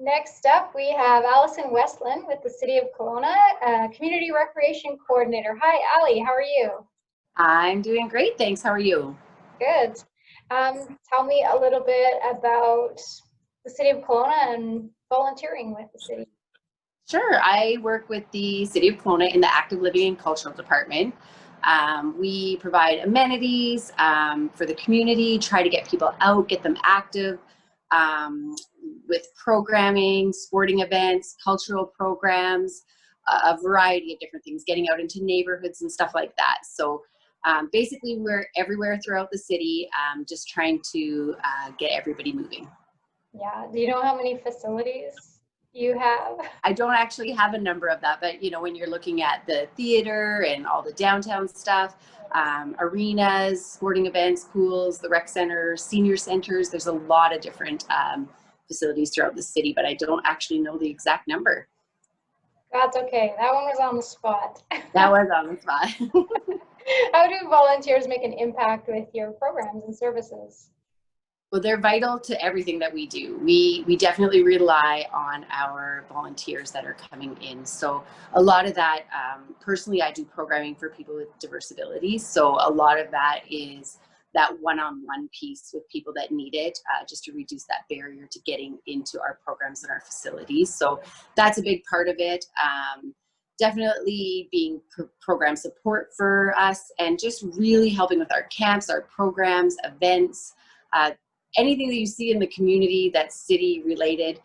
Next up, we have Alison Westlund with the City of Kelowna, Community Recreation Coordinator. Hi, Ali, how are you? I'm doing great, thanks. How are you? Good. Tell me a little bit about the City of Kelowna and volunteering with the city. Sure. I work with the City of Kelowna in the Active Living and Cultural Department. We provide amenities for the community, try to get people out, get them active with programming, sporting events, cultural programs, a variety of different things, getting out into neighborhoods and stuff like that. So basically, we're everywhere throughout the city, just trying to get everybody moving. Yeah. Do you know how many facilities you have? I don't actually have a number of that, but when you're looking at the theater and all the downtown stuff, arenas, sporting events, pools, the rec centers, senior centers, there's a lot of different facilities throughout the city, but I don't actually know the exact number. That's okay. That one was on the spot. That was on the spot. How do volunteers make an impact with your programs and services? Well, they're vital to everything that we do. We definitely rely on our volunteers that are coming in. So a lot of that, personally, I do programming for people with diverse abilities. So a lot of that is that one-on-one piece with people that need it, just to reduce that barrier to getting into our programs and our facilities. So that's a big part of it. Definitely being program support for us, and just really helping with our camps, our programs, events, anything that you see in the community that's city related.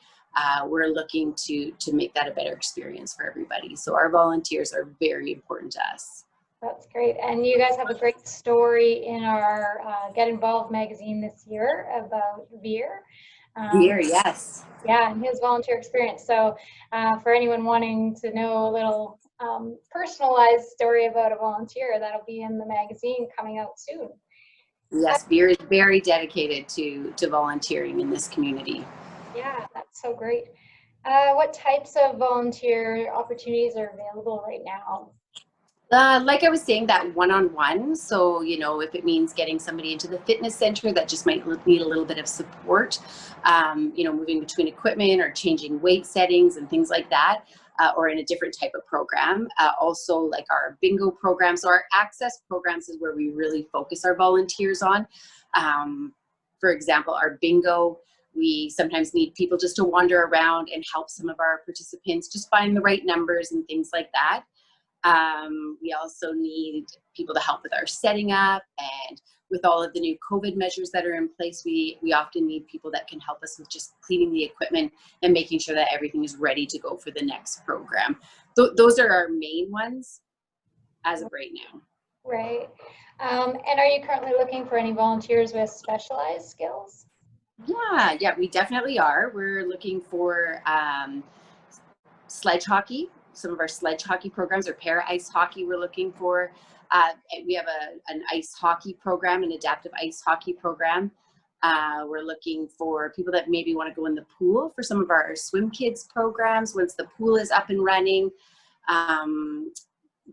We're looking to make that a better experience for everybody. So our volunteers are very important to us. That's great. And you guys have a great story in our Get Involved magazine this year about Veer. Veer, yes. Yeah, and his volunteer experience. So for anyone wanting to know a little personalized story about a volunteer, that'll be in the magazine coming out soon. Yes, Veer is very dedicated to volunteering in this community. Yeah, that's so great. What types of volunteer opportunities are available right now? Like I was saying, that one-on-one. So, if it means getting somebody into the fitness center that just might need a little bit of support, moving between equipment or changing weight settings and things like that, or in a different type of program. Also, like our bingo program. So our access programs is where we really focus our volunteers on. For example, our bingo, we sometimes need people just to wander around and help some of our participants just find the right numbers and things like that. We also need people to help with our setting up, and with all of the new COVID measures that are in place, we often need people that can help us with just cleaning the equipment and making sure that everything is ready to go for the next program. Those are our main ones as of right now. Right. And are you currently looking for any volunteers with specialized skills? Yeah, we definitely are. We're looking for sledge hockey. Some of our sledge hockey programs, or para ice hockey, we're looking for. We have an ice hockey program, an adaptive ice hockey program. We're looking for people that maybe want to go in the pool for some of our swim kids programs once the pool is up and running.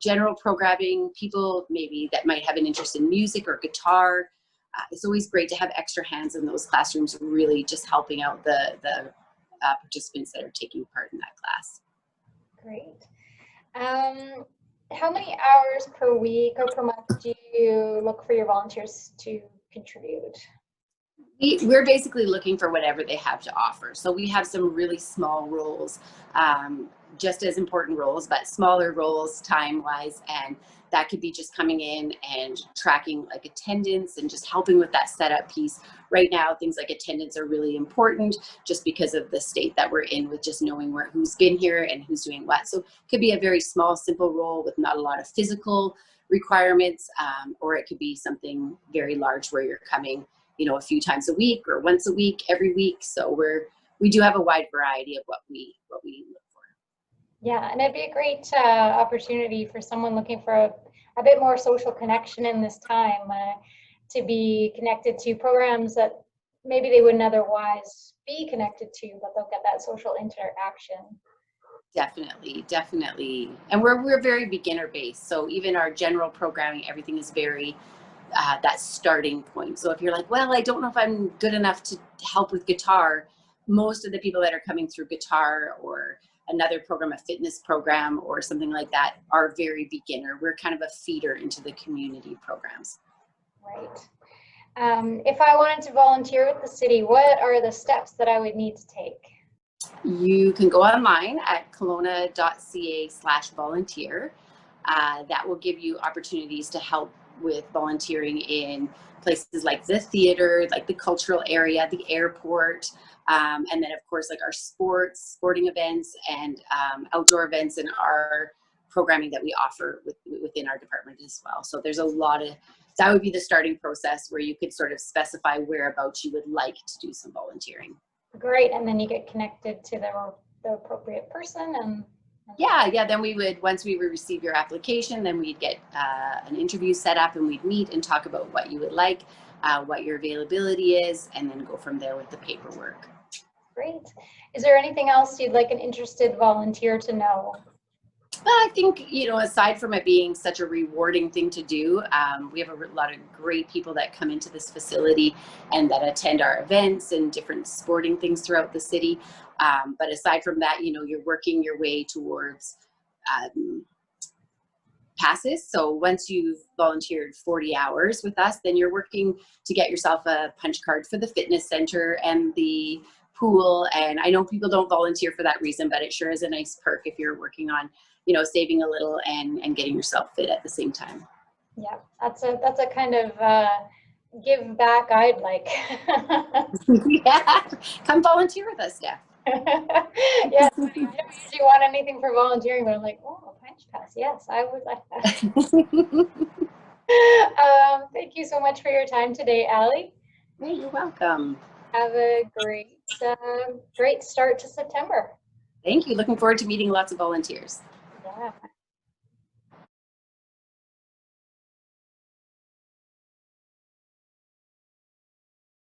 General programming, people maybe that might have an interest in music or guitar. It's always great to have extra hands in those classrooms, really just helping out the participants that are taking part in that class. Great. How many hours per week or per month do you look for your volunteers to contribute? We're basically looking for whatever they have to offer. So we have some really small roles, just as important roles, but smaller roles time-wise, and that could be just coming in and tracking like attendance and just helping with that setup piece. Right now, things like attendance are really important just because of the state that we're in, with just knowing who's been here and who's doing what. So it could be a very small, simple role with not a lot of physical requirements, or it could be something very large where you're coming, a few times a week or once a week, every week. So we do have a wide variety of what we look for. Yeah, and it'd be a great opportunity for someone looking for a bit more social connection in this time, to be connected to programs that maybe they wouldn't otherwise be connected to, but they'll get that social interaction. Definitely. And we're very beginner based. So even our general programming, everything is very that starting point. So if you're like, well, I don't know if I'm good enough to help with guitar, most of the people that are coming through guitar or another program, a fitness program or something like that, are very beginner. We're kind of a feeder into the community programs. Right. If I wanted to volunteer with the city, what are the steps that I would need to take? You can go online at kelowna.ca/volunteer. That will give you opportunities to help with volunteering in places like the theater, like the cultural area, the airport, and then of course like our sporting events and outdoor events and our programming that we offer within our department as well. So there's a lot of, that would be the starting process where you could sort of specify whereabouts you would like to do some volunteering. Great, and then you get connected to the appropriate person and yeah, then we would, once we would receive your application, then we'd get an interview set up and we'd meet and talk about what you would like, what your availability is, and then go from there with the paperwork. Great. Is there anything else you'd like an interested volunteer to know? Well, I think, you know, aside from it being such a rewarding thing to do, we have a lot of great people that come into this facility and that attend our events and different sporting things throughout the city. But aside from that, you know, you're working your way towards passes. So once you've volunteered 40 hours with us, then you're working to get yourself a punch card for the fitness center and the pool. And I know people don't volunteer for that reason, but it sure is a nice perk if you're working on, you know, saving a little and getting yourself fit at the same time. Yeah, that's a kind of give back I'd like. Yeah, come volunteer with us, Steph. Yes, I don't usually want anything for volunteering, but I'm like, oh, a punch pass. Yes, I would like that. Thank you so much for your time today, Allie. Hey, you're welcome. Have a great start to September. Thank you. Looking forward to meeting lots of volunteers. Yeah.